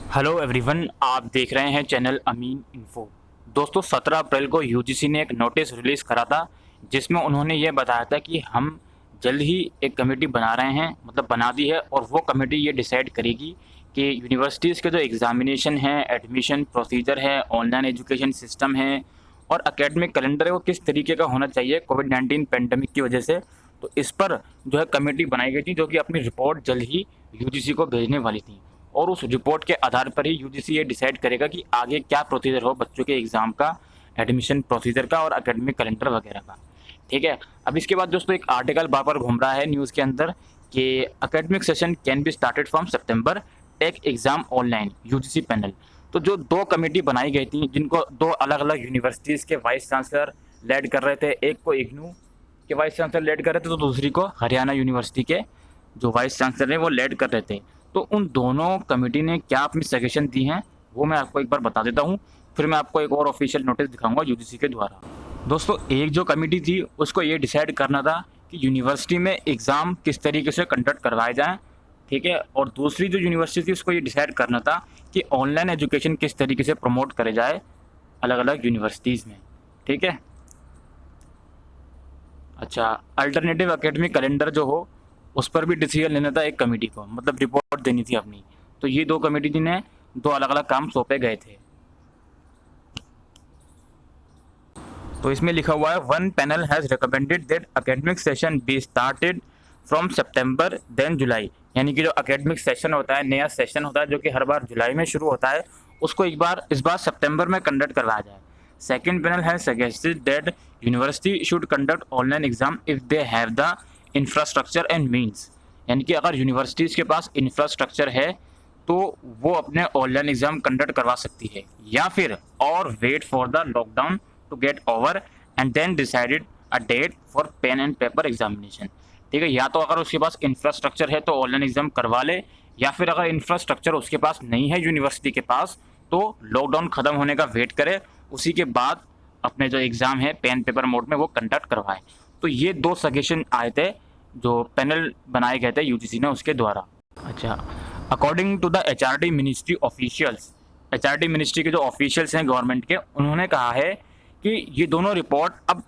Hello everyone, आप देख रहे हैं चैनल अमीन इन्फो। दोस्तों, 17 अप्रैल को यूजीसी ने एक नोटिस रिलीज़ करा था जिसमें उन्होंने ये बताया था कि हम जल्द ही एक कमेटी बना रहे हैं, मतलब बना दी है, और वो कमेटी ये डिसाइड करेगी कि यूनिवर्सिटीज़ के जो एग्ज़ामिनेशन है, एडमिशन प्रोसीजर है, ऑनलाइन एजुकेशन सिस्टम है और एकेडमिक कैलेंडर है वो किस तरीके का होना चाहिए कोविड-19 पैंडेमिक की वजह से। तो इस पर जो है कमेटी बनाई गई थी जो कि अपनी रिपोर्ट जल्द ही यूजीसी को भेजने वाली थी, और उस रिपोर्ट के आधार पर ही यूजीसी ये डिसाइड करेगा कि आगे क्या प्रोसीजर हो बच्चों के एग्ज़ाम का, एडमिशन प्रोसीजर का और एकेडमिक कैलेंडर वगैरह का। ठीक है। अब इसके बाद दोस्तों एक आर्टिकल बार बार घूम रहा है न्यूज़ के अंदर कि academic session can be started from September, take exam online, UGC panel. तो जो दो कमेटी बनाई गई थी जिनको दो अलग अलग यूनिवर्सिटीज़ के वाइस चांसलर लेड कर रहे थे, एक को इग्नू के वाइस चांसलर लेड कर रहे थे तो दूसरी को हरियाणा यूनिवर्सिटी के जो वाइस चांसलर हैं वो लेड कर रहे थे। तो उन दोनों कमेटी ने क्या अपनी सजेशन दी हैं वो मैं आपको एक बार बता देता हूँ, फिर मैं आपको एक और ऑफिशियल नोटिस दिखाऊंगा यूजीसी के द्वारा। दोस्तों, एक जो कमेटी थी उसको ये डिसाइड करना था कि यूनिवर्सिटी में एग्ज़ाम किस तरीके से कंडक्ट करवाए जाएँ, ठीक है, और दूसरी जो यूनिवर्सिटी थी उसको ये डिसाइड करना था कि ऑनलाइन एजुकेशन किस तरीके से प्रमोट करे जाए अलग अलग यूनिवर्सिटीज़ में। ठीक है। अच्छा, अल्टरनेटिव एकेडमिक कैलेंडर जो हो उस पर भी डिसीजन लेना था एक कमेटी को, मतलब रिपोर्ट देनी थी अपनी। तो ये दो कमेटी जिन्हें दो अलग अलग काम सौंपे गए थे। तो इसमें लिखा हुआ है one panel has recommended that academic session be started from September than July, यानी कि जो एकेडमिक सेशन होता है, नया सेशन होता है जो कि हर बार जुलाई में शुरू होता है, उसको इस बार सितंबर में कंडक्ट करवाया जाए। Second panel has suggested that university should conduct online exam if they have the infrastructure and means, यानी कि अगर यूनिवर्सिटीज़ के पास इंफ्रास्ट्रक्चर है तो वो अपने ऑनलाइन एग्जाम कंडक्ट करवा सकती है, या फिर और wait for the lockdown to get over and then decided a date for pen and paper examination. ठीक है, या तो अगर उसके पास इंफ्रास्ट्रक्चर है तो ऑनलाइन एग्जाम करवा ले, या फिर अगर इंफ्रास्ट्रक्चर उसके पास नहीं है यूनिवर्सिटी के पास तो लॉकडाउन खत्म होने का वेट करे, उसी के बाद अपने जो एग्ज़ाम है पेन पेपर मोड में वो कंडक्ट करवाए। तो ये दो सजेशन आए थे जो पैनल बनाए गए थे यूजीसी ने उसके द्वारा। अच्छा, according to the HRD ministry officials, HRD ministry के जो ऑफिशियल्स हैं गवर्नमेंट के, उन्होंने कहा है कि ये दोनों रिपोर्ट अब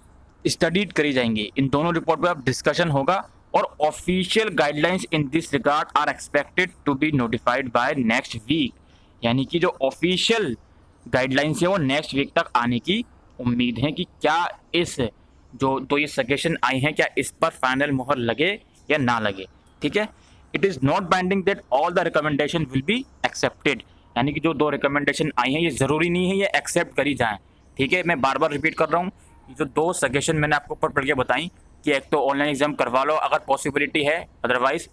स्टडीड करी जाएंगी, इन दोनों रिपोर्ट पे अब डिस्कशन होगा और official guidelines in this regard are expected to be notified by next week, यानी कि जो ऑफिशियल गाइडलाइंस है वो नेक्स्ट वीक तक आने की उम्मीद है कि क्या इस जो तो ये सजेशन आई हैं क्या इस पर फाइनल मोहर लगे या ना लगे। ठीक है। It is not binding that all the recommendation will be accepted, यानी कि जो दो रिकमेंडेशन आई हैं ये ज़रूरी नहीं है ये एक्सेप्ट करी जाएँ। ठीक है, मैं बार बार रिपीट कर रहा हूँ, ये जो दो सजेशन मैंने आपको ऊपर पढ़ के बताई कि एक तो ऑनलाइन एग्जाम करवा लो अगर पॉसिबिलिटी है, अदरवाइज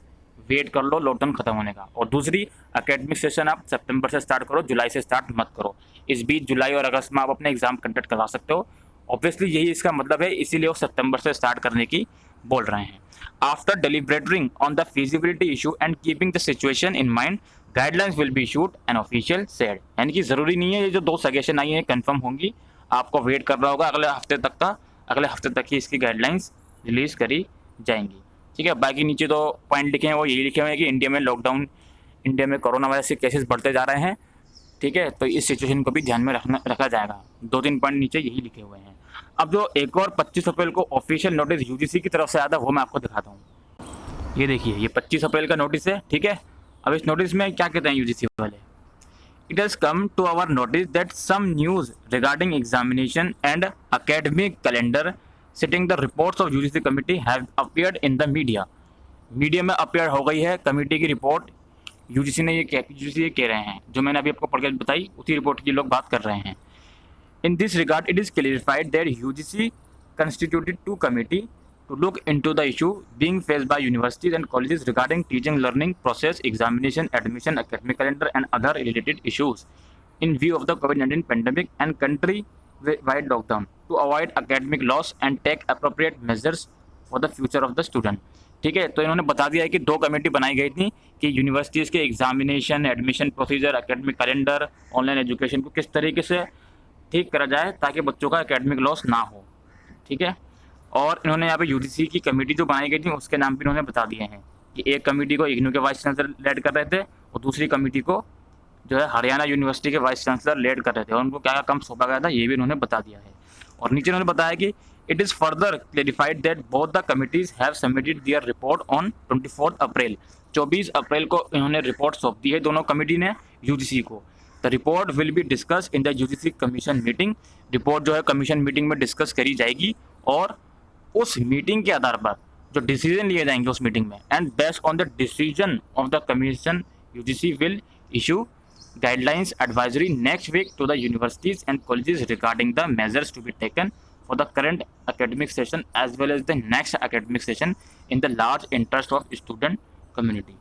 वेट कर लो लॉकडाउन खत्म होने का, और दूसरी एकेडमिक सेशन आप सितंबर से स्टार्ट करो, जुलाई से स्टार्ट मत करो, इस बीच जुलाई और अगस्त में आप अपने एग्जाम कंडक्ट करवा सकते हो। ऑब्वियसली यही इसका मतलब है, इसीलिए वो सितंबर से स्टार्ट करने की बोल रहे हैं। After deliberating on the feasibility issue and keeping the situation in mind, guidelines will be issued an official said, यानी कि ज़रूरी नहीं है ये जो दो सजेशन आई हैं कन्फर्म होंगी, आपको वेट करना होगा अगले हफ्ते तक का, अगले हफ्ते तक ही इसकी गाइडलाइंस रिलीज़ करी जाएंगी। ठीक है, बाकी नीचे जो पॉइंट लिखे हैं वो यही लिखे हुए हैं कि इंडिया में लॉकडाउन, इंडिया में कोरोना वायरस के केसेस बढ़ते जा रहे हैं। ठीक है, तो इस सिचुएशन को भी ध्यान में रखा जाएगा। 2-3 पॉइंट नीचे यही लिखे हुए हैं। अब जो एक और 25 अप्रैल को ऑफिशियल नोटिस यूजीसी की तरफ से आया था वो मैं आपको दिखाता हूँ। ये देखिए, ये 25 अप्रैल का नोटिस है। ठीक है, अब इस नोटिस में क्या कहते हैं यूजीसी वाले, It has come to our notice that some news regarding examination and academic calendar citing the reports of UGC committee have appeared in the media. Media में अपेयर हो गई है कमेटी की रिपोर्ट। यूजीसी ये कह रहे हैं, जो मैंने अभी आपको पढ़ के बताई उसी रिपोर्ट की लोग बात कर रहे हैं। In this regard, it is clarified that UGC constituted two committees to look into the issue being faced by universities and colleges regarding teaching learning process, examination, admission, academic calendar and other related issues in view of the COVID-19 pandemic and country-wide lockdown to avoid academic loss and take appropriate measures for the future of the student. ठीक है, तो इन्होंने बता दिया है कि दो committee बनाई गई थी कि यूनिवर्सिटीज़ के examination, admission procedure, academic calendar, online education को किस तरीके से ठीक करा जाए ताकि बच्चों का एकेडमिक लॉस ना हो। ठीक है, और इन्होंने यहाँ पे यूजीसी की कमेटी जो बनाई गई थी उसके नाम भी इन्होंने बता दिए हैं कि एक कमेटी को इग्नू के वाइस चांसलर लेड कर रहे थे और दूसरी कमेटी को जो है हरियाणा यूनिवर्सिटी के वाइस चांसलर लीड कर रहे थे और उनको क्या क्या काम सौंपा गया था ये भी उन्होंने बता दिया है। और नीचे उन्होंने बताया कि it is further clarified that both the committees have submitted there report on 24 अप्रैल। 24 अप्रैल को इन्होंने रिपोर्ट सौंप दी है दोनों कमेटी ने यूजीसी को। The report will be discuss in the UGC commission meeting. Report जो है कमीशन मीटिंग में डिस्कस करी जाएगी और उस मीटिंग के आधार पर जो डिसीजन लिए जाएंगे उस मीटिंग में, and based on the decision of the commission UGC will issue guidelines advisory next week to the universities and colleges regarding the measures to be taken for the current academic session as well as the next academic session in the large interest of student community।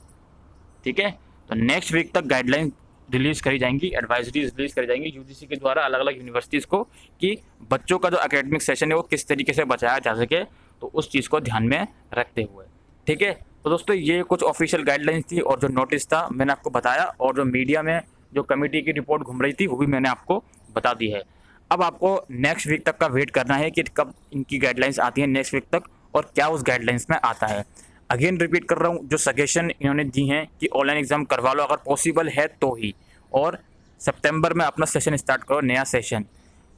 ठीक है, तो next week तक guideline release करी जाएंगी, advisories release करी जाएंगी UGC के द्वारा अलग अलग यूनिवर्सिटीज़ को कि बच्चों का जो एकेडमिक सेशन है वो किस तरीके से बचाया जा सके, तो उस चीज़ को ध्यान में रखते हुए। ठीक है, तो दोस्तों ये कुछ ऑफिशियल गाइडलाइंस थी और जो नोटिस था मैंने आपको बताया, और जो मीडिया में जो कमेटी की रिपोर्ट घूम रही थी वो भी मैंने आपको बता दी है। अब आपको नेक्स्ट वीक तक का वेट करना है कि कब इनकी गाइडलाइंस आती हैं नेक्स्ट वीक तक और क्या उस गाइडलाइंस में आता है। अगेन रिपीट कर रहा हूँ, जो सजेशन इन्होंने दी हैं कि ऑनलाइन एग्जाम करवा लो अगर पॉसिबल है तो ही, और सितंबर में अपना सेशन स्टार्ट करो, नया सेशन।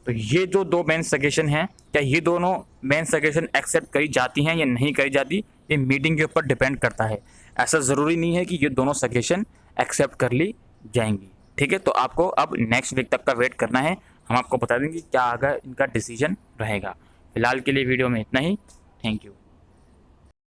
तो ये जो दो मेन सजेशन हैं, क्या ये दोनों मेन सजेशन एक्सेप्ट करी जाती हैं या नहीं करी जाती, ये मीटिंग के ऊपर डिपेंड करता है। ऐसा ज़रूरी नहीं है कि ये दोनों सजेशन एक्सेप्ट कर ली जाएंगी। ठीक है, तो आपको अब नेक्स्ट वीक तक का वेट करना है, हम आपको बता देंगे क्या आगे इनका डिसीजन रहेगा। फिलहाल के लिए वीडियो में इतना ही। Thank you.